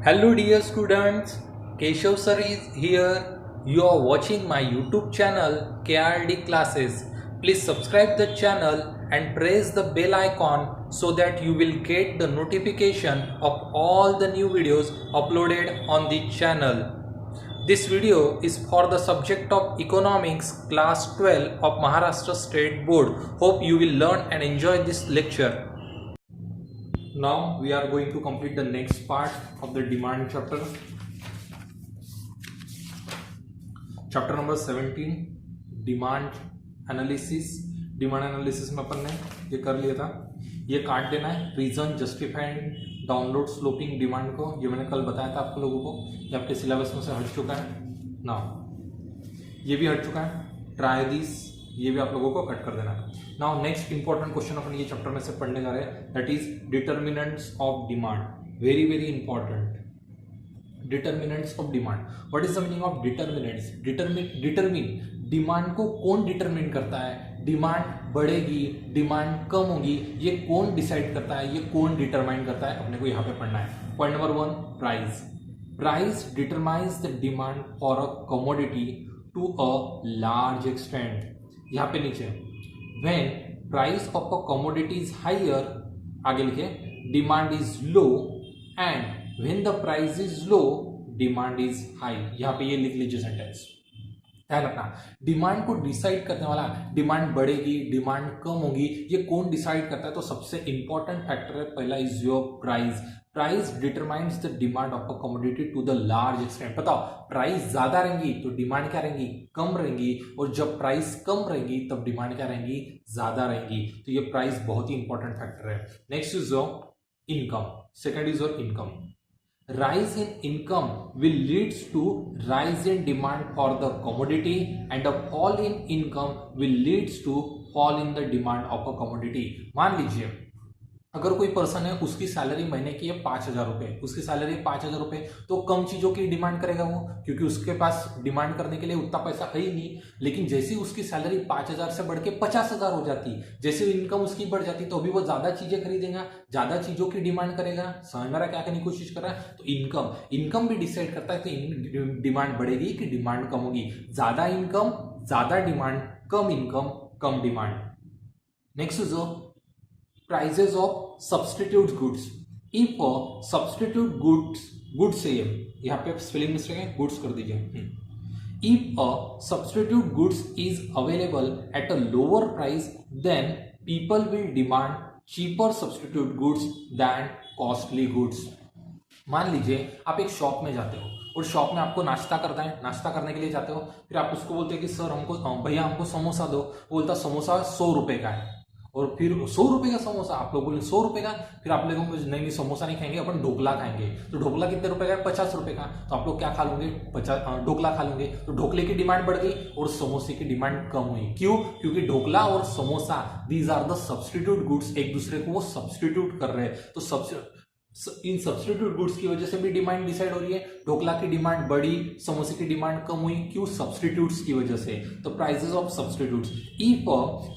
Hello dear students, Keshav sir is here. You are watching my YouTube channel KRD classes. Please subscribe the channel and press the bell icon so that you will get the notification of all the new videos uploaded on the channel. This video is for the subject of Economics class 12 of Maharashtra State Board. Hope you will learn and enjoy this lecture. Now we are going to complete the next part of the demand chapter. Chapter number 17, demand analysis. Demand analysis में अपन ने ये कर लिया था. ये काट देना है. Reason justifying downward sloping demand को, ये मैंने कल बताया था आपको लोगों को. ये आपके सिलेबस में से हट चुका है ना, ये भी हट चुका है. ट्राई दिस, ये भी आप लोगों को कट कर देना है. नाउ नेक्स्ट इंपॉर्टेंट क्वेश्चन अपन ये चैप्टर में से पढ़ने जा रहे हैं, that is determinants of demand. Very very important. Determinants of demand. What is the meaning of determinants? Determine demand को कौन डिटरमिन करता है? डिमांड बढ़ेगी, डिमांड कम होगी, ये कौन डिसाइड करता है, ये कौन डिटरमाइन करता है, अपने को यहाँ पे पढ़ना है. Point number 1, price. Price determines the demand for a commodity to a large extent. यहाँ पे नीचे when price of a commodity is higher, आगे लिखे demand is low, and when the price is low demand is high. यहाँ पे ये लिख लीजिए सेंटेंस. ध्यान रखना, डिमांड को डिसाइड करने वाला, डिमांड बढ़ेगी, डिमांड कम होगी, ये कौन डिसाइड करता है? तो सबसे इंपॉर्टेंट फैक्टर है पहला is your price. Price determines the demand of a commodity to the large extent. बताओ, प्राइस ज्यादा रहेंगी तो डिमांड क्या रहेंगी? कम रहेंगी. और जब प्राइस कम रहेगी तब डिमांड क्या रहेंगी? ज्यादा रहेंगी. तो ये प्राइस बहुत ही इंपॉर्टेंट फैक्टर है. Next is your income. Second is your income. Rise in income will leads to rise in demand for the commodity, and a fall in income will leads to fall in the demand of a commodity. मान लीजिए अगर कोई person है, उसकी salary महीने की है 5,000 रुपए, उसकी सैलरी 5,000 रुपए, तो कम चीजों की डिमांड करेगा वो, क्योंकि उसके पास डिमांड करने के लिए उतना पैसा है ही नहीं. लेकिन जैसे उसकी सैलरी 5,000 से बढ़ के 50,000 हो जाती, जैसे इनकम उसकी बढ़ जाती, तो अभी वो ज्यादा चीजें खरीदेगा, ज्यादा चीजों की डिमांड करेगा. समझ में रहा क्या करने की कोशिश कर रहा है? तो इनकम भी डिसाइड करता है कि डिमांड बढ़ेगी कि डिमांड कम होगी. ज्यादा इनकम ज्यादा demand, come income come demand. Next is prices of substitute goods. If a substitute goods से यहाँ पे स्पेलिंग मिस्टेक है, गुड्स कर दीजिए. If a substitute goods is available at a lower price, then people will demand cheaper substitute goods than costly goods. मान लीजिए आप एक शॉप में जाते हो और शॉप में आपको नाश्ता करना है, नाश्ता करने के लिए जाते हो, फिर आप उसको बोलते हैं कि सर हमको, भैया हमको समोसा दो. बोलता समोसा 100 रुपए का है, और फिर 100 रुपए का समोसा, आप लोग बोले 100 रुपए का, फिर आप लोग नहीं समोसा नहीं खाएंगे, अपन ढोकला खाएंगे. तो ढोकला कितने रुपए का है? 50 रुपए का. तो आप लोग क्या खा लोगे? ढोकला खा लोगे. तो ढोकले की डिमांड बढ़ गई और समोसे की डिमांड कम हुई. क्यों? क्योंकि ढोकला और samosa, these are the substitute goods, एक दूसरे को वो सब्सटीट्यूट कर रहे हैं. तो इन सब्सटीट्यूट गुड्स की वजह से भी डिमांड डिसाइड हो रही है. ढोकला की डिमांड बढ़ी, समोसे की डिमांड कम हुई. क्यों? सब्सटीट्यूट्स की वजह से. तो prices of substitutes. If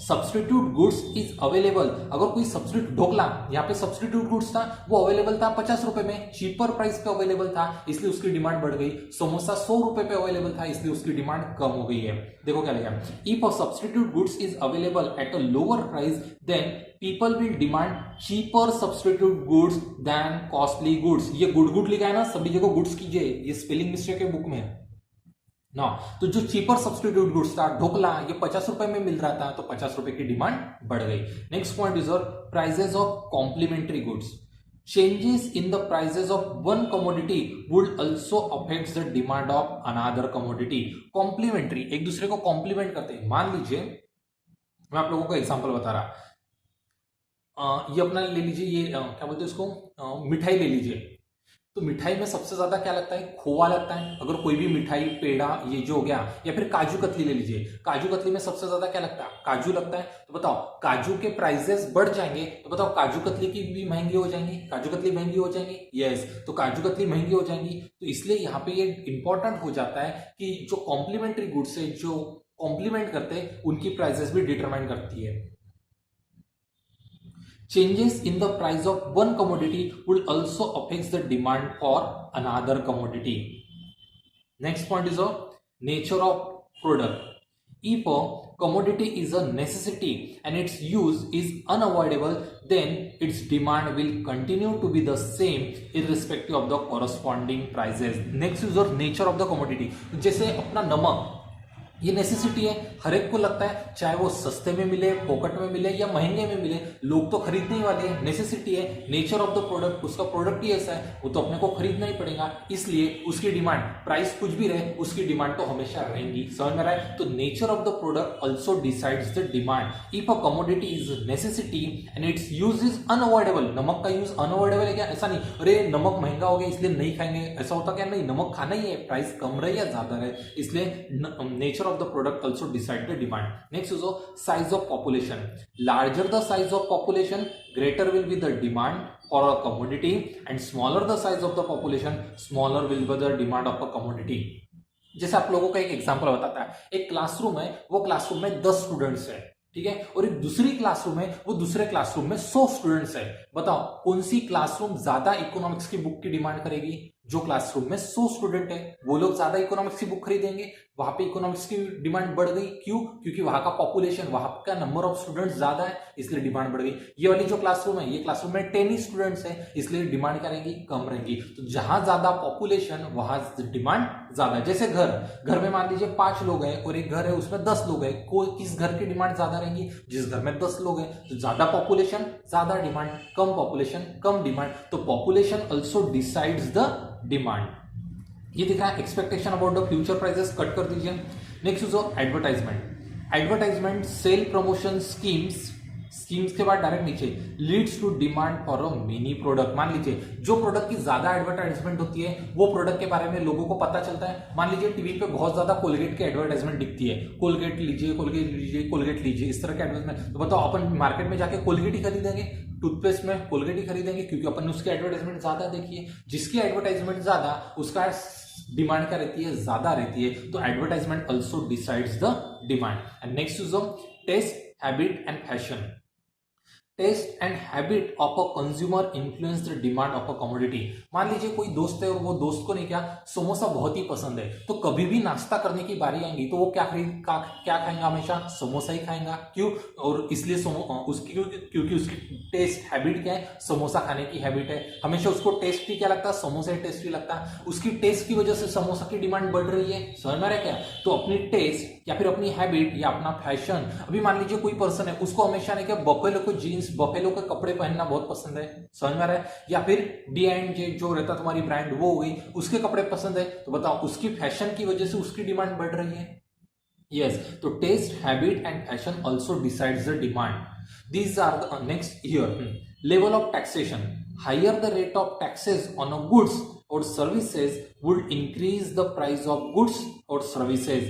substitute goods is available, अगर कोई सब्सटीट्यूट, ढोकला यहाँ पे सब्सटीट्यूट गुड्स था, वो अवेलेबल था 50 रुपए में, चीपर प्राइस पे अवेलेबल था, इसलिए उसकी डिमांड बढ़ गई. समोसा 100 रुपए पे अवेलेबल था, इसलिए उसकी डिमांड कम हो गई है. देखो क्या लिखा है, if a substitute goods is available at a lower price, then people will demand cheaper substitute goods than costly goods. ये गुड लिखा है ना, सभी जगह गुड्स कीजिए, ये स्पेलिंग मिस्टेक है बुक में ना. तो जो चीपर सब्सटीट्यूट गुड्स था, ढोकला, ये 50 रुपए में मिल रहा था, तो 50 रुपए की डिमांड बढ़ गई. Next point is prices of complementary goods. Changes in the prices of one commodity would also affect the demand of another commodity. Complementary, एक दूसरे को कॉम्प्लीमेंट करते हैं. मान लीजिए मैं आप लोगों को एग्जांपल बता रहा, ये अपना ले लीजिए, ये क्या बोलते हैं इसको, मिठाई ले लीजिए. तो मिठाई में सबसे ज्यादा क्या लगता है? खोआ लगता है. अगर कोई भी मिठाई, पेड़ा, ये जो हो गया, या फिर काजू कतली ले लीजिए. काजू कतली में सबसे ज्यादा क्या लगता है? काजू लगता है. तो बताओ, काजू के प्राइसेस बढ़ जाएंगे, तो बताओ काजू कतली की भी महंगी हो जाएंगी, काजू कतली महंगी हो जाएंगी. यस, तो काजू कतली महंगी हो जाएंगी. तो इसलिए यहाँ पे ये इंपॉर्टेंट हो जाता है कि जो कॉम्प्लीमेंट्री गुड्स है, जो कॉम्प्लीमेंट करते हैं, उनकी प्राइसेस भी डिटरमाइन करती है. Changes in the price of one commodity will also affect the demand for another commodity. Next point is a nature of product. If a commodity is a necessity and its use is unavoidable, then its demand will continue to be the same irrespective of the corresponding prices. Next is the nature of the commodity. जैसे अपना नमक, ये necessity है, हर एक को लगता है, चाहे वो सस्ते में मिले, पॉकेट में मिले या महंगे में मिले, लोग तो खरीदने ही वाले हैं। नेसेसिटी है, नेचर ऑफ द प्रोडक्ट, उसका प्रोडक्ट ही ऐसा है, वो तो अपने को खरीदना ही पड़ेगा, इसलिए उसकी डिमांड, प्राइस कुछ भी रहे, उसकी डिमांड तो हमेशा रहेगी। समझ में आ रहा है? तो nature of the product also decides the demand. If a commodity is necessity and it's use is unavoidable, नमक का यूज अनअवॉइडेबल है क्या? ऐसा नहीं, अरे नमक महंगा हो गया इसलिए नहीं खाएंगे, ऐसा होता क्या? नहीं, नमक खाना ही है, प्राइस कम रहे या ज्यादा रहे, इसलिए nature of the product also decide the demand. Next is the size of population. Larger the size of population, greater will be the demand for a commodity, and smaller the size of the population, smaller will be the demand of a commodity. जैसे आप लोगों का एक example बताता है, एक classroom है, वो क्लासरूम में 10 स्टूडेंट्स है, ठीक है, और एक दूसरी क्लासरूम है, वो दूसरे क्लासरूम में 100 स्टूडेंट्स है। बताओ कौन सी क्लासरूम ज्यादा इकोनॉमिक्स की बुक की डिमांड करेगी? जो क्लासरूम में 100 स्टूडेंट है वो लोग ज्यादा इकोनॉमिक्स की बुक खरीदेंगे, वहां पे इकोनॉमिक्स की डिमांड बढ़ गई। क्यों? क्योंकि वहां का पॉपुलेशन, वहां का नंबर ऑफ स्टूडेंट्स ज्यादा है, इसलिए डिमांड बढ़ गई। ये वाली जो क्लासरूम है, ये क्लासरूम में 10 ही स्टूडेंट्स है, इसलिए डिमांड क्या रहेगी? कम रहेगी। तो जहां ज्यादा पॉपुलेशन वहां डिमांड ज्यादा। जैसे घर में मान लीजिए 5 लोग हैं और एक घर है उसमें 10 लोग हैं, किस घर की डिमांड ज्यादा रहेगी? जिस घर में 10 लोग हैं। तो ज्यादा पॉपुलेशन ज्यादा डिमांड, कम पॉपुलेशन कम डिमांड। तो population also decides the demand. ये दिख रहा है expectation about the future prices, cut कर दीजिए। Next is advertisement. Advertisement sale promotion schemes के बाद डायरेक्ट नीचे leads to demand for a mini product. मान लीजिए जो प्रोडक्ट की ज्यादा एडवर्टाइजमेंट होती है वो प्रोडक्ट के बारे में लोगों को पता चलता है। मान लीजिए टीवी पे बहुत ज्यादा कोलगेट की एडवर्टाइजमेंट दिखती है, कोलगेट लीजिए, कोलगेट लीजिए, कोलगेट लीजिए, इस तरह के एडवर्टाइजमेंट। तो बताओ अपन मार्केट में जाके कोलगेट ही खरीदेंगे, टूथपेस्ट में कोलगेट ही खरीदेंगे, क्योंकि अपन ने उसकी एडवर्टाइजमेंट ज्यादा देखी है। जिसकी एडवर्टाइजमेंट ज्यादा, उसका डिमांड क्या रहती है? ज्यादा रहती है। तो advertisement also decides the demand. And next is taste, habit and fashion. Taste and habit of a consumer influence the demand of a commodity. मान लीजिए कोई दोस्त है और वो दोस्त को नहीं क्या समोसा बहुत ही पसंद है, तो कभी भी नाश्ता करने की बारी आएगी तो वो क्या खाएंगा? हमेशा समोसा ही खाएंगा। क्यों? और इसलिए क्योंकि उसकी टेस्ट हैबिट क्या है? समोसा खाने की हैबिट है। हमेशा उसको टेस्ट ही क्या लगता है? समोसा ही टेस्टी लगता है। उसकी टेस्ट की वजह से समोसा की डिमांड बढ़ रही है। समझ में आ रहा है क्या? तो अपनी टेस्ट या फिर अपनी हैबिट या अपना फैशन। अभी मान लीजिए कोई पर्सन है, उसको हमेशा नहीं क्या बफेलो को जीन्स, बफेलो के कपड़े पहनना बहुत पसंद है। समझ में आ रहा है? या फिर D&J जो रहता तुम्हारी ब्रांड, वो हो गई, उसके कपड़े पसंद है, तो बताओ उसकी फैशन की वजह से उसकी डिमांड बढ़ रही है। यस, तो taste, habit and fashion also decides the demand. These are the next here. Level of taxation. Higher the rate of taxes on a goods or services would increase the price of goods or services.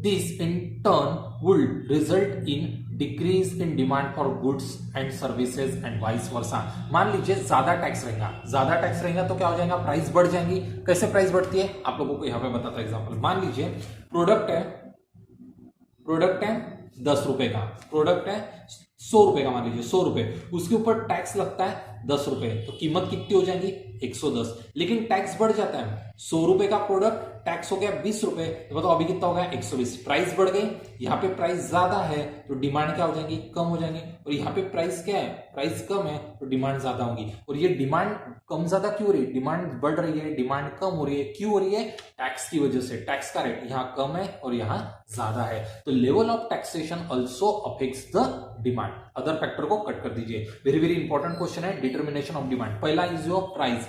This in turn would result in decrease in demand for goods and services and vice versa. मान लीजिए ज्यादा tax रहेगा तो क्या हो जाएगा? Price बढ़ जाएंगी। कैसे प्राइस बढ़ती है आप लोगों को यहाँ पे बताता हूं एग्जांपल। मान लीजिए प्रोडक्ट है 10 रुपए का, प्रोडक्ट है 100 रुपए का, मान लीजिए 100 रुपए, उसके ऊपर टैक्स लगता है 10 रुपए, तो कीमत कितनी हो जाएगी? 110। लेकिन टैक्स बढ़ जाता है, 100 रुपए का प्रोडक्ट, टैक्स हो गया 20 रुपए, तो बताओ अभी कितना हो गया? 120। प्राइस बढ़ गई, यहाँ पे प्राइस ज्यादा है तो डिमांड क्या हो जाएगी? कम हो जाएंगी। और यहाँ पे प्राइस क्या है? प्राइस कम है तो डिमांड ज्यादा होगी। और ये डिमांड कम ज्यादा क्यों हो रही है? डिमांड बढ़ रही है, डिमांड कम हो रही है, क्यों हो रही है? टैक्स की वजह से। टैक्स का रेट यहाँ कम है और यहाँ ज्यादा है, तो level of taxation also affects the demand. Other factor को कट कर दीजिए। वेरी वेरी इंपॉर्टेंट क्वेश्चन है, डिटर्मिनेशन ऑफ डिमांड। पहला इज योर प्राइस।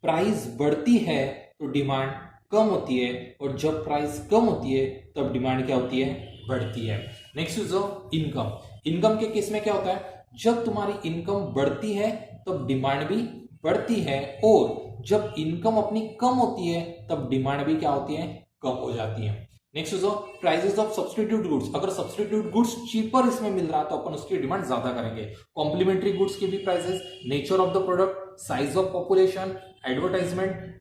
प्राइस बढ़ती है तो डिमांड कम होती है, और जब प्राइस कम होती है तब डिमांड क्या होती है? बढ़ती है। Next is income. इनकम के केस में क्या होता है? जब तुम्हारी इनकम बढ़ती है तब डिमांड भी बढ़ती है, और जब इनकम अपनी कम होती है तब डिमांड भी क्या होती है? कम हो जाती है। Next is prices of substitute goods. अगर सब्स्टिट्यूट गुड्स चीपर इसमें मिल रहा है तो अपन उसकी डिमांड ज्यादा करेंगे। कॉम्प्लीमेंट्री गुड्स की भी prices, nature of the product, size of population, advertisement,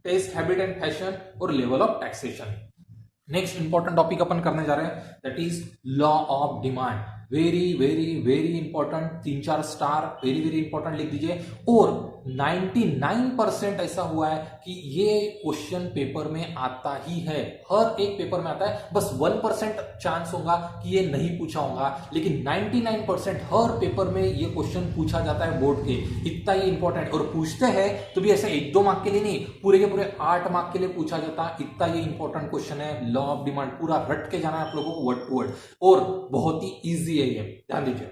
taste, habit and fashion, और level of taxation. Next important topic अपन करने जा रहे हैं, that is law of demand. Very very very important, 3-4 star, very very important लिख दीजिए। और 99% ऐसा हुआ है कि ये क्वेश्चन पेपर में आता ही है, हर एक पेपर में आता है। बस 1% चांस होगा कि ये नहीं पूछा होगा, लेकिन 99% हर पेपर में ये क्वेश्चन पूछा जाता है बोर्ड के। इतना ही इंपॉर्टेंट, और पूछते हैं तो भी ऐसे 1-2 मार्क के लिए नहीं, पूरे के पूरे 8 मार्क के लिए पूछा जाता है। इतना ही इंपॉर्टेंट क्वेश्चन है लॉ ऑफ डिमांड, पूरा रट के जाना है आप लोगों को वर्ड टू वर्ड, और बहुत ही ईजी है ये, ध्यान दीजिए।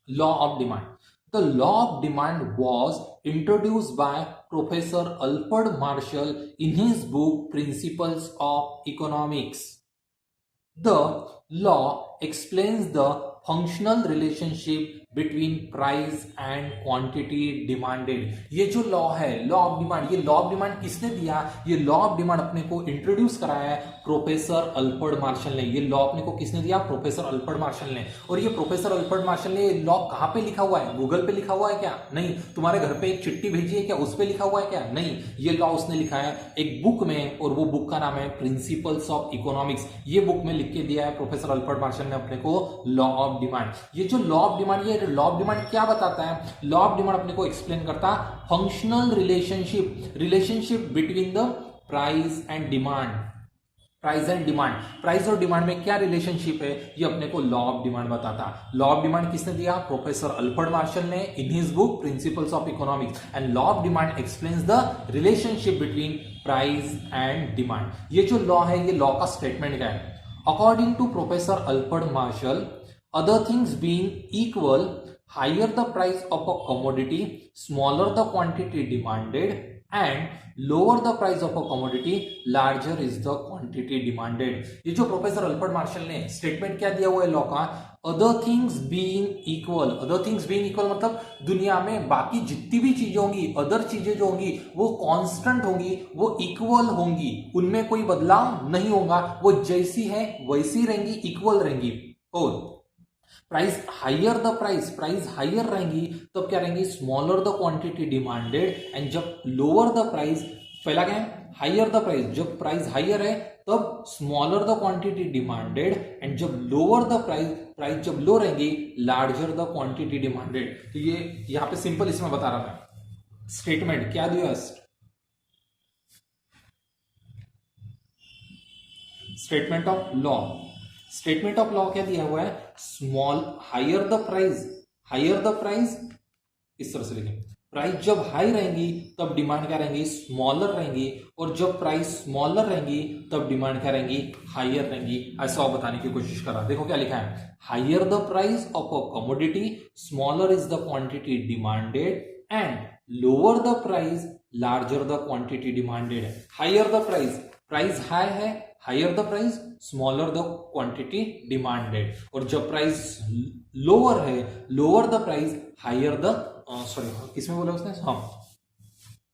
Law of demand, the law of demand was introduced by Professor Alfred Marshall in his book Principles of Economics. The law explains the functional relationship between price and quantity demanded. ये जो law है law of demand, ये law of demand किसने दिया? ये law of demand अपने को introduce कराया है प्रोफेसर अल्फ्रेड मार्शल ने। ये लॉ अपने को किसने दिया? प्रोफेसर अल्फ्रेड मार्शल ने। और ये प्रोफेसर अल्फ्रेड मार्शल ने लॉ कहां पे लिखा हुआ है? गूगल पे लिखा हुआ है क्या? नहीं। तुम्हारे घर पे एक चिट्ठी भेजी है क्या, उस पे लिखा हुआ है क्या? नहीं। ये लॉ उसने लिखा है एक बुक में, और वो बुक का नाम है प्रिंसिपल्स ऑफ इकोनॉमिक्स। ये बुक में लिख के दिया है प्रोफेसर अल्फ्रेड मार्शल ने अपने को लॉ ऑफ डिमांड। ये जो लॉ ऑफ डिमांड, ये लॉ ऑफ डिमांड क्या बताता है? लॉ ऑफ डिमांड अपने को एक्सप्लेन करता functional relationship between the price and demand. Price and demand, price और डिमांड में क्या रिलेशनशिप है, ये अपने को लॉ ऑफ डिमांड बताता। लॉ ऑफ डिमांड किसने दिया? प्रोफेसर अल्फ्रेड मार्शल ने in his book principles of economics. And law of demand explains the relationship between price and demand. ये जो लॉ है, ये लॉ का स्टेटमेंट क्या है? According to professor Alfred Marshall, other things being equal, higher the price of a commodity, smaller the quantity demanded, and lower the price of a commodity, larger is the quantity demanded. ये जो professor Alfred Marshall ने statement क्या दिया हुआ है law का? Other things being equal. Other things being equal मतलब दुनिया में बाकी जितनी भी चीजें होंगी, अदर चीजें जो होंगी वो कांस्टेंट होंगी, वो इक्वल होंगी, उनमें कोई बदलाव नहीं होगा, वो जैसी है वैसी रहेंगी, इक्वल रहेंगी। और price higher the price higher रहेंगी तब क्या रहेंगी? Smaller the quantity demanded. And जब लोअर द प्राइस, पहला क्या है? हायर द प्राइस, जब प्राइस हायर है तब smaller the quantity demanded. And जब लोअर द प्राइस जब लो रहेंगी, लार्जर द क्वांटिटी डिमांडेड। तो ये यहां पे सिंपल इसमें बता रहा था स्टेटमेंट क्या दिया? Statement of law, statement of law क्या दिया हुआ है? स्मॉल हायर द प्राइस, इस तरह से लिखें, प्राइस जब हाई रहेंगी तब डिमांड क्या रहेंगी? स्मॉलर रहेंगी, और जब प्राइस स्मॉलर रहेंगी तब डिमांड क्या रहेंगी? हायर रहेंगी। ऐसा बताने की कोशिश कर रहा। देखो क्या लिखा है? Higher the price of a commodity, smaller is the quantity demanded, and lower the price, larger the quantity demanded. Higher the price high है, higher the price, smaller the quantity demanded. और जब प्राइस लोअर है, lower the price, higher the, sorry किसमें बोला उसने? हाँ,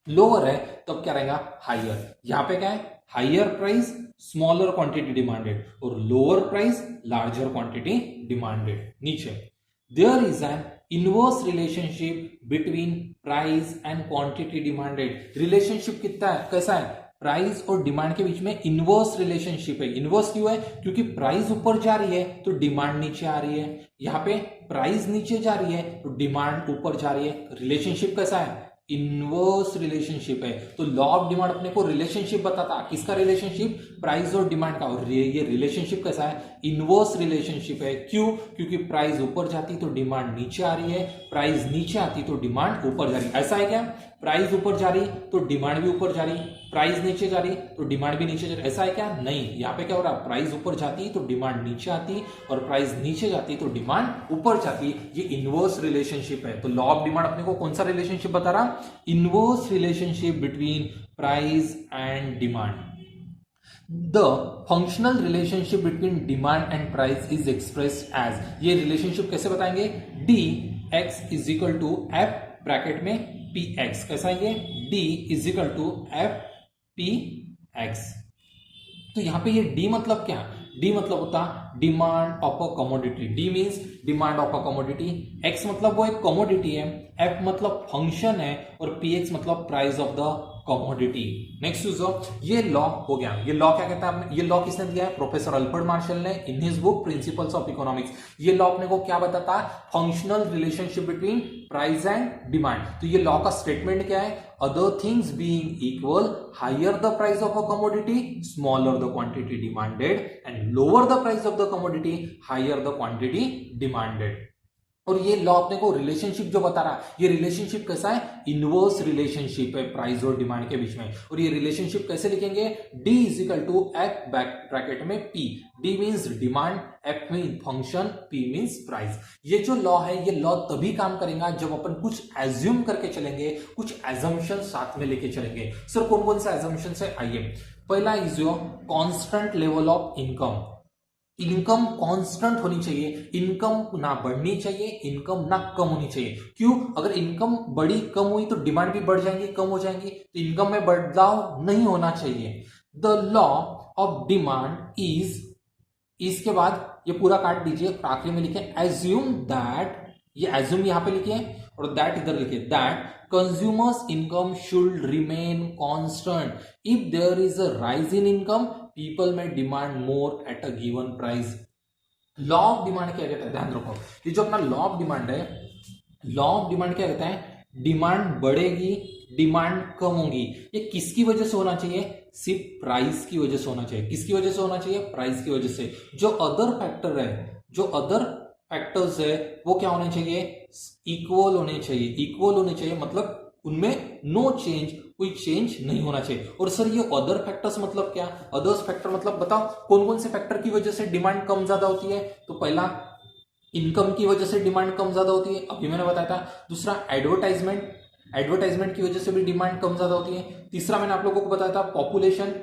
lower है तब क्या रहेगा? हायर। यहां पे क्या है? Higher price, smaller quantity demanded, और lower price, larger quantity demanded. नीचे, there is an inverse relationship between price and quantity demanded. Relationship कितना है, कैसा है? प्राइस और डिमांड के बीच में इनवर्स रिलेशनशिप है। इनवर्स क्यों है? क्योंकि प्राइस ऊपर जा रही है तो डिमांड नीचे आ रही है। यहां पे प्राइस नीचे जा रही है तो डिमांड ऊपर जा रही है। रिलेशनशिप कैसा है? इनवर्स रिलेशनशिप है। तो लॉ ऑफ डिमांड अपने को रिलेशनशिप बताता। किसका रिलेशनशिप? प्राइस और डिमांड का। और ये रिलेशनशिप कैसा है? इनवर्स रिलेशनशिप है। क्यों? क्योंकि प्राइस ऊपर जाती तो डिमांड नीचे आ रही है, प्राइस नीचे आती तो डिमांड ऊपर जा रही है। ऐसा है क्या? प्राइस ऊपर जा रही तो डिमांड भी ऊपर जा रही, प्राइस नीचे जा रही तो डिमांड भी नीचे जा रही। ऐसा है क्या? नहीं। यहाँ पे क्या हो रहा है? प्राइस ऊपर जाती तो डिमांड नीचे आती, और प्राइस नीचे जाती तो डिमांड ऊपर जाती। ये इनवर्स रिलेशनशिप है। तो लॉ ऑफ डिमांड अपने को कौन सा रिलेशनशिप बता रहा? Inverse relationship between price and demand. The functional relationship between demand and price is expressed as. ये रिलेशनशिप कैसे बताएंगे? D X is equal to F bracket में पी एक्स। कैसा है ये? D is equal to F P X. तो यहां पे ये डी मतलब क्या? डी मतलब होता demand of a commodity, D means demand of a commodity, x मतलब वो एक कमोडिटी है, एफ मतलब फंक्शन है और पी एक्स मतलब price of the commodity. Next user, ये लॉ हो गया। ये लॉ क्या कहता है, ये लॉ किसने दिया है, प्रोफेसर अल्फ्रेड मार्शल ने in his book principles of economics. ये लॉ अपने को क्या बताता है, functional relationship between price and demand. तो ये लॉ का स्टेटमेंट क्या है, other things being equal, higher the price of a commodity smaller the quantity demanded and lower the price of the commodity higher the quantity demanded. और ये law अपने को relationship जो बता रहा है, ये रिलेशनशिप कैसा है, इनवर्स रिलेशनशिप है प्राइस और डिमांड के बीच में। और ये रिलेशनशिप कैसे लिखेंगे, D is equal to F bracket में P, D means demand, F mean function, P means price. ये जो लॉ है, ये लॉ तभी काम करेगा जब अपन कुछ एज्यूम करके चलेंगे, कुछ एजम्पशन साथ में लेके चलेंगे। सर कौन कौन सा एजम्पशन है, आइए। पहला is your constant level of income. Income constant होनी चाहिए, इनकम ना बढ़नी चाहिए, इनकम ना कम होनी चाहिए। क्यों, अगर इनकम बढ़ी कम हुई तो डिमांड भी बढ़ जाएंगी कम हो जाएंगी, तो इनकम में बदलाव नहीं होना चाहिए। The law of demand is, इसके बाद ये पूरा काट दीजिए, आखिरी में लिखे एज्यूम दैट, ये एज्यूम यहां पे लिखिए और दैट इधर लिखिए, that consumers income should remain constant. If there is a rise in income, people may demand more at a given price. Law of demand क्या कहता है, ध्यान रखो, ये जो अपना लॉ ऑफ डिमांड है, लॉ ऑफ डिमांड क्या कहता है, डिमांड बढ़ेगी डिमांड कम होगी। ये किसकी वजह से होना चाहिए, सिर्फ प्राइस की वजह से होना चाहिए। किसकी वजह से होना चाहिए, प्राइस की वजह से। जो अदर फैक्टर है, जो अदर फैक्टर्स है वो क्या होने चाहिए, इक्वल होने चाहिए। इक्वल होने चाहिए मतलब उनमें नो चेंज, कोई चेंज नहीं होना चाहिए। और सर ये अदर फैक्टर्स मतलब क्या, अदर्स फैक्टर मतलब बताओ कौन कौन से फैक्टर की वजह से डिमांड कम ज्यादा होती है। तो पहला इनकम की वजह से डिमांड कम ज्यादा होती है, अभी मैंने बताया था। दूसरा एडवर्टाइजमेंट, एडवर्टाइजमेंट की वजह से भी डिमांड कम ज्यादा होती है। तीसरा मैंने आप लोगों को बताया था पॉपुलेशन,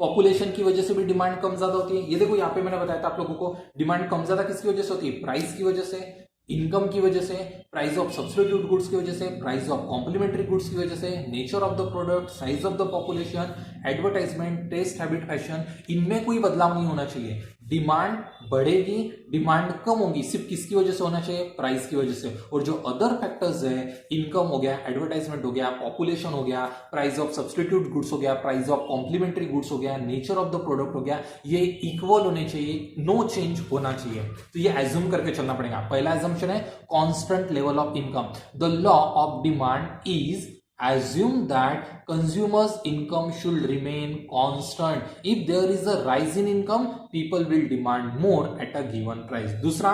पॉपुलेशन की वजह से भी डिमांड कम ज्यादा होती है। ये देखो यहाँ पे मैंने बताया था आप लोगों को, डिमांड कम ज्यादा किसकी वजह से होती है, प्राइस की वजह से, इनकम की वजह से, प्राइस ऑफ सब्स्टिट्यूट गुड्स की वजह से, प्राइस ऑफ कॉम्प्लीमेंट्री गुड्स की वजह से, nature of the product, size of the population, advertisement, taste, habit, fashion, इनमें कोई बदलाव नहीं होना चाहिए। डिमांड बढ़ेगी डिमांड कम होगी, सिर्फ किसकी वजह से होना चाहिए, प्राइस की वजह से। और जो अदर फैक्टर्स है, इनकम हो गया, एडवर्टाइजमेंट हो गया, पॉपुलेशन हो गया, प्राइस ऑफ सब्स्टिट्यूट गुड्स हो गया, प्राइस ऑफ कॉम्प्लीमेंट्री गुड्स हो गया, नेचर ऑफ द प्रोडक्ट हो गया, ये इक्वल होने चाहिए, नो चेंज होना चाहिए। तो ये एज्यूम करके चलना पड़ेगा। पहला एजम्पशन है constant level of income. The law of demand is assume that consumers income should remain constant. If there is a rise in income, people will demand more at a given price. दूसरा,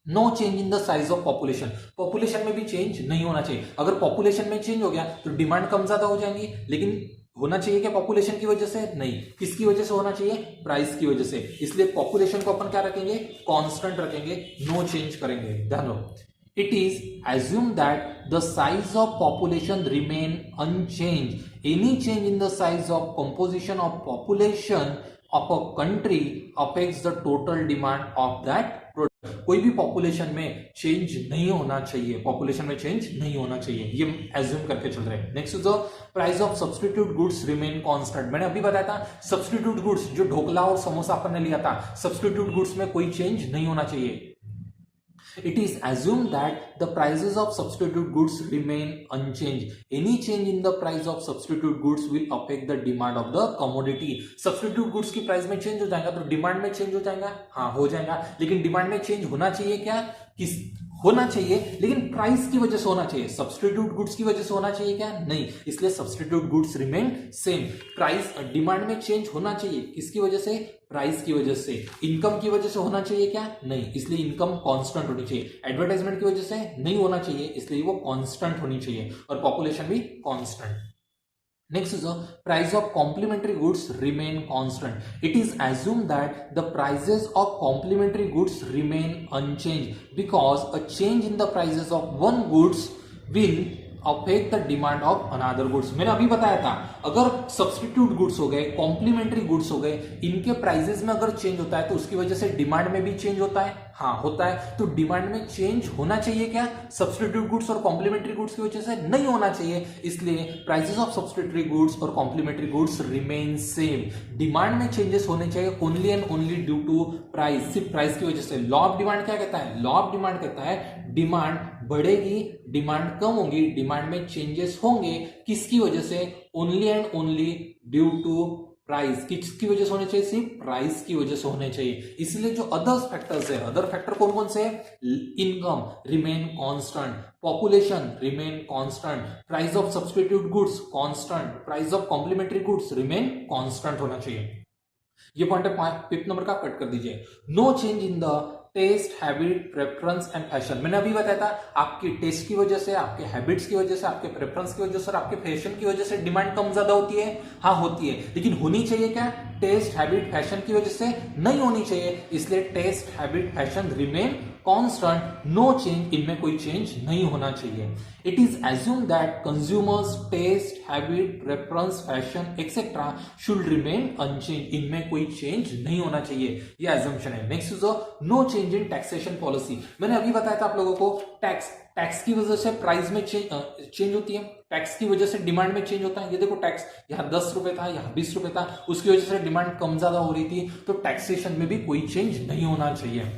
no change in the size of population. Population में भी change नहीं होना चाहिए। अगर population में change हो गया तो डिमांड कम ज्यादा हो जाएंगी, लेकिन होना चाहिए क्या पॉपुलेशन की वजह से, नहीं, किसकी वजह से होना चाहिए, प्राइस की वजह से। इसलिए पॉपुलेशन को अपन क्या रखेंगे, कांस्टेंट रखेंगे, नो चेंज करेंगे। ध्यान लो, it is assumed that the size of population remain unchanged. Any change in the size of composition of population of a country affects the total demand of that product. कोई भी population में change नहीं होना चाहिए, population में change नहीं होना चाहिए, ये एज्यूम करके चल रहे हैं। Next is price of substitute goods remain constant. मैंने अभी बताया था सब्स्टिट्यूट गुड्स, जो ढोकला और समोसा अपन ने लिया था, सब्स्टिट्यूट गुड्स में कोई चेंज नहीं होना चाहिए। It is assumed that the prices of substitute goods remain unchanged. Any change in the price of substitute goods will affect the demand of the commodity. Substitute goods की price में change हो जाएगा तो demand में change हो जाएगा, हाँ हो जाएगा, लेकिन डिमांड में चेंज होना चाहिए क्या, किस होना चाहिए, लेकिन प्राइस की वजह से होना चाहिए। सब्स्टिट्यूट गुड्स की वजह से होना चाहिए क्या, नहीं, इसलिए substitute goods remain same. Price demand में चेंज होना चाहिए, किसकी वजह से, प्राइस की वजह से। इनकम की वजह से होना चाहिए क्या, नहीं, इसलिए इनकम कांस्टेंट होनी चाहिए। एडवर्टाइजमेंट की वजह से नहीं होना चाहिए, इसलिए वो कांस्टेंट होनी चाहिए, और पॉपुलेशन भी constant. Next is price of complementary goods remain constant. It is assumed that the prices of complementary goods remain unchanged because a change in the prices of one goods will affect the demand of another goods. मैंने अभी बताया था अगर substitute goods हो गए, complementary goods हो गए, इनके प्राइसेस में अगर चेंज होता है तो उसकी वजह से डिमांड में भी चेंज होता है। हाँ होता है। तो डिमांड में चेंज होना चाहिए क्या? सब्स्टिट्यूट गुड्स और कॉम्प्लीमेंट्री गुड्स की वजह से नहीं होना चाहिए। इसलिए प्राइसेस ऑफ सब्स्टिट्यूटरी गुड्स और complementary goods remain same. Demand में चेंजेस होने चाहिए only and only due to price, सिर्फ प्राइस की वजह से। लॉ ऑफ डिमांड क्या कहता है? लॉ ऑफ डिमांड कहता है डिमांड बढ़ेगी, डिमांड कम होगी, डिमांड में चेंजेस होंगे, किसकी वजह से? Only and only due to price. किसकी वजह से होने चाहिए? सिर्फ प्राइस की वजह से होने चाहिए। इसलिए जो अदर फैक्टर्स है, अदर फैक्टर कौन कौन से? Income remain constant, population remain constant, price of substitute goods constant, price of complementary goods remain constant होना चाहिए। ये पॉइंट है 5th नंबर का, कट कर दीजिए। No change in the taste, habit, preference and fashion. मैंने अभी बताया था आपकी टेस्ट की वजह से, आपके हैबिट्स की वजह से, आपके प्रेफरेंस की वजह से और आपके फैशन की वजह से डिमांड कम ज्यादा होती है। हाँ होती है, लेकिन होनी चाहिए क्या? टेस्ट, हैबिट, फैशन की वजह से नहीं होनी चाहिए। इसलिए taste, habit, fashion remain constant, no change, इनमें कोई चेंज नहीं होना चाहिए। It is assume that consumers taste, habit, preference, fashion etcetera should remain unchange, इनमें कोई चेंज नहीं होना चाहिए, ये एजम्पशन है। Next is no change in taxation policy. मैंने अभी बताया था आप लोगों को टैक्स की वजह से प्राइस में चेंज होती है, टैक्स की वजह से डिमांड में चेंज होता है। ये देखो टैक्स यहाँ 10 रुपए था, यहाँ 20 रुपए था, उसकी वजह से डिमांड कम ज्यादा हो रही थी, तो टैक्सेशन में भी कोई चेंज नहीं होना चाहिए।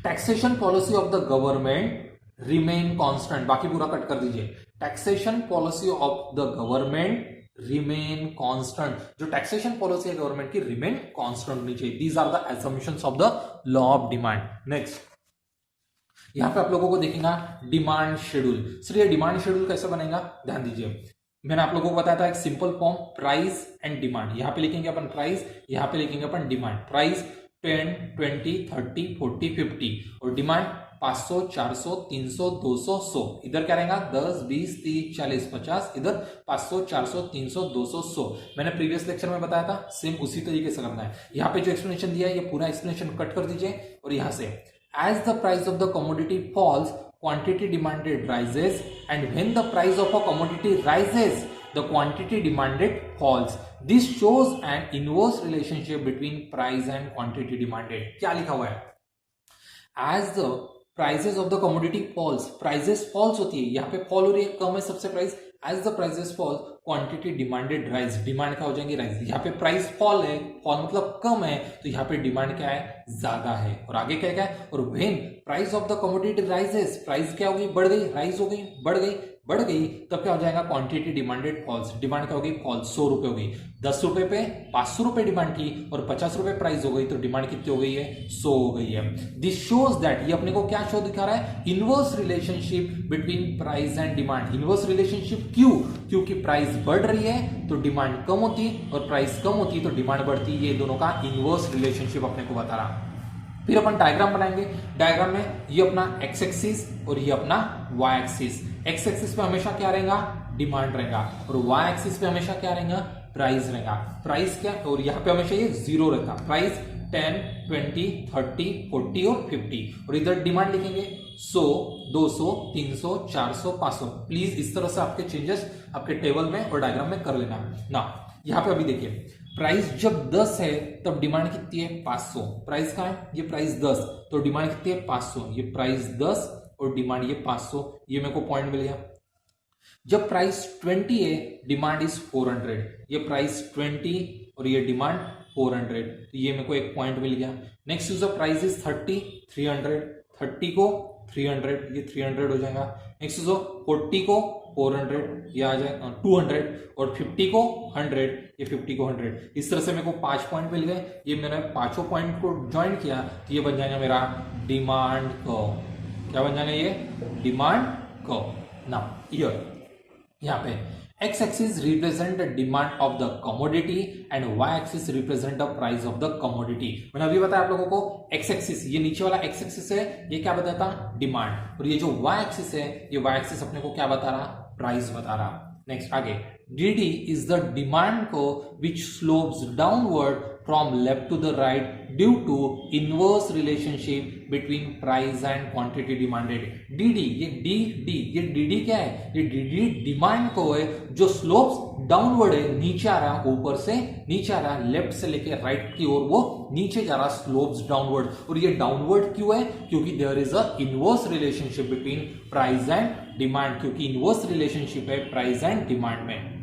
Taxation policy of the government remain constant, बाकी पूरा कट कर दीजिए। Taxation policy of the government remain constant, जो टैक्सेशन पॉलिसी है गवर्नमेंट की रिमेन कांस्टेंट होनी चाहिए। These are the assumptions of the law of demand. Next यहां पे आप लोगों को देखेगा डिमांड शेड्यूल। सर ये डिमांड शेड्यूल कैसे बनेगा? ध्यान दीजिए, मैंने आप लोगों को बताया था एक simple form, price and demand. यहां पे लिखेंगे अपन प्राइस, यहां पे लिखेंगे अपन डिमांड। प्राइस 10, 20, 30, 40, 50 और डिमांड 500, 400, 300, 200, 100। इधर क्या रहेगा? 10, 20, 30, 40, 50। इधर 500, 400, 300, 200, 100। मैंने प्रीवियस लेक्चर में बताया था, सेम उसी तरीके से करना है। यहाँ पे जो एक्सप्लेनेशन दिया है ये पूरा एक्सप्लेनेशन कट कर दीजिए और यहां से as the price of the commodity falls quantity demanded rises, and when the price of a commodity rises the quantity demanded falls. This shows an inverse relationship between price and quantity demanded. क्या लिखा हुआ है? As the prices of the commodity falls, prices falls होती है, यहाँ पे fall हो रही है, कम है सबसे price. As the prices fall, quantity demanded rise, demand क्या हो जाएंगी? राइज। यहाँ पे प्राइस फॉल है, फॉल मतलब कम है, तो यहाँ पे डिमांड क्या है? ज्यादा है। और आगे क्या क्या है? और when price of the commodity rises, price क्या होगी? बढ़ गई, राइज हो गई, बढ़ गई, तब क्या हो जाएगा? क्वांटिटी डिमांडेड फॉल्स, डिमांड क्या होगी? फॉल्स। 100 रुपए हो गई, 10 रुपए पे 500 रुपए डिमांड थी और 50 रुपए प्राइस हो गई, तो डिमांड कितनी हो गई है? 100 हो गई है। दिस शोज दैट, ये अपने को क्या शो दिखा रहा है? Inverse relationship between price and demand. Inverse relationship क्यों? क्योंकि प्राइस बढ़ रही है तो डिमांड कम होती और प्राइस कम होती तो डिमांड बढ़ती। ये दोनों का इनवर्स रिलेशनशिप अपने को बता रहा। फिर अपन डायग्राम बनाएंगे। डायग्राम में ये अपना एक्स एक्सिस और ये अपना वाई एक्सिस। एक्स एक्सिस पे हमेशा क्या रहेगा? डिमांड रहेगा और वाई एक्सिस पे हमेशा क्या रहेगा? प्राइस रहेगा। प्राइस क्या? और यहाँ पे हमेशा ये 0 रहता। प्राइस 10, 20, 30, 40 और 50 और इधर डिमांड लिखेंगे 100, 200, 300, 400, 500। प्लीज इस तरह से आपके चेंजेस आपके टेबल में और डायग्राम में कर लेना ना। यहाँ पे अभी देखिए प्राइस जब 10 है तब डिमांड कितनी है? 500। प्राइस कहाँ है? ये प्राइस 10 तो डिमांड कितनी है? 500। ये प्राइस 10 और डिमांड ये 500। ये मेरे को पॉइंट मिल गया। जब प्राइस 20 है डिमांड इज 400। ये प्राइस 20 और ये डिमांड 400, तो ये मेरे को एक पॉइंट मिल गया। Next user price is 30, 300। 30 को 300, ये 300 हो जाएगा। नेक्स्ट यूजर 40 को 400, ये आ जाएगा 200 और 50 को 100, ये 50 को 100। इस तरह से मेरे को 5 पॉइंट मिल गए। ये मैंने पांचों पॉइंट को ज्वाइन किया तो ये बन जाएगा मेरा डिमांड कर्व। क्या बन जाएगा? ये डिमांड कर्व। ना यहाँ पे x axis represent the demand of the commodity and y axis represent the price of the commodity। मैंने अभी बताया आप लोगों को x axis, ये नीचे वाला x axis है, ये क्या बताता? डिमांड। और ये जो y axis है, ये y axis अपने को क्या बता रहा? प्राइस बता रहा। नेक्स्ट आगे, dd is the demand curve which slopes downward from left to the right due to inverse relationship between price and quantity demanded. DD, ये डीडी क्या है? ये डीडी डिमांड को है जो स्लोप्स डाउनवर्ड है, नीचे आ रहा है, ऊपर से नीचे आ रहा है, लेफ्ट से लेके राइट की ओर वो नीचे जा रहा, स्लोप्स डाउनवर्ड। और ये डाउनवर्ड क्यों है? क्योंकि there is a inverse relationship between price and demand, क्योंकि इनवर्स रिलेशनशिप है प्राइस एंड डिमांड में।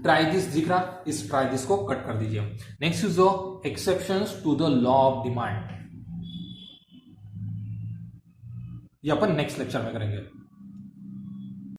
ट्राई दिस दिख रहा, इस ट्राई दिस को कट कर दीजिए। Next is exceptions to the law of demand, ये अपन नेक्स्ट लेक्चर में करेंगे।